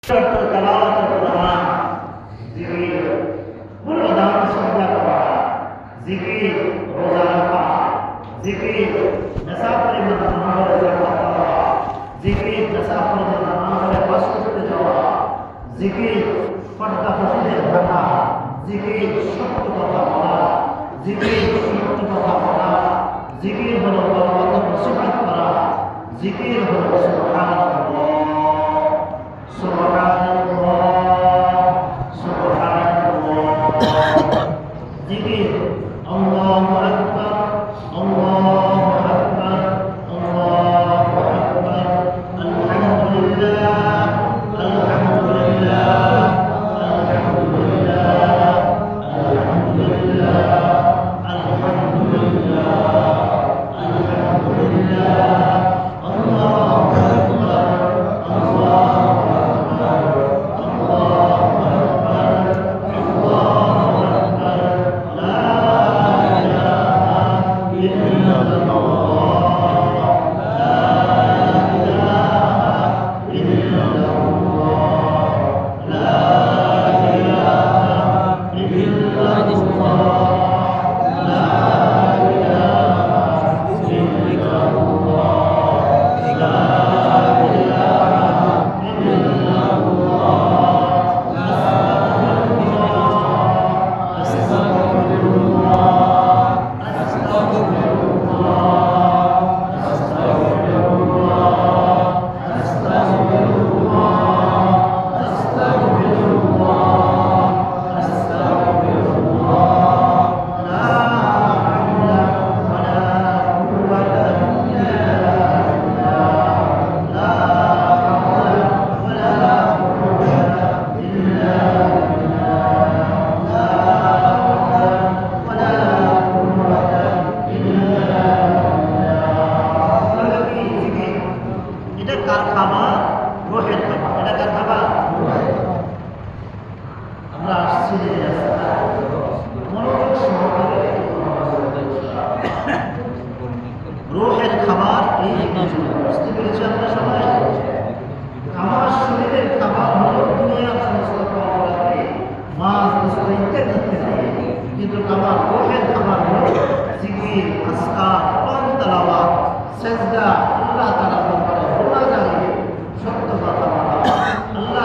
তেলাওয়াত কোরআন, জিকির, পুরো দান সদকা করা, জিকির, রোজা রাখা, জিকির, নেশাব পরিমাণ আমলে যাকাত দেওয়া, জিকির, নেশাব পরিমাণ আমলে পাস করতে যাওয়া, জিকির, পর্দা ফজিলের ঢাকা, জিকির, সত্য কথা বলা, জিকির, সত্য কথা বলা, জিকির হলো বরকত নসিহত করা, জিকির হলো সুবহানাল্লাহ সুবহানাল্লাহ সুবহানাল্লাহ। জিকির আল্লাহু আকবার আল্লাহু আকবার আল্লাহু আকবার আলহামদুলিল্লাহ আলহামদুলিল্লাহ আলহামদুলিল্লাহ আলহামদুলিল্লাহ আলহামদুলিল্লাহ আলহামদুলিল্লাহ আল্লাহু আকবার আল্লাহু আকবার আল্লাহু আকবার আল্লাহু আকবার লা ইলাহা ইল্লাল্লাহ লা ইলাহা ইল্লাল্লাহ লা ইলাহা ইল্লাল্লাহ লা ইলাহা ইল্লাল্লাহ লা এটা কার খাবার? রোহের খাবার। এটা কার খাবার? আমরা আসছি যে রাস্তায় মনোযোগ সহকারে রোহের খাবার এই জিনিসগুলো বুঝতে পেরেছি আমরা সবাই। আমার শরীরের খাবার হলো দুনিয়ার সমস্ত খাবারকে মাছ গোশত ইত্যাদি ইত্যাদি, কিন্তু আমার রোহের খাবার হলো জিকির, আজকার, কোরআন তেলাওয়াত, সেজদা, আল্লাহ তাআলার দরবারে মোনাজাত, সত্য কথা বলা, আল্লাহ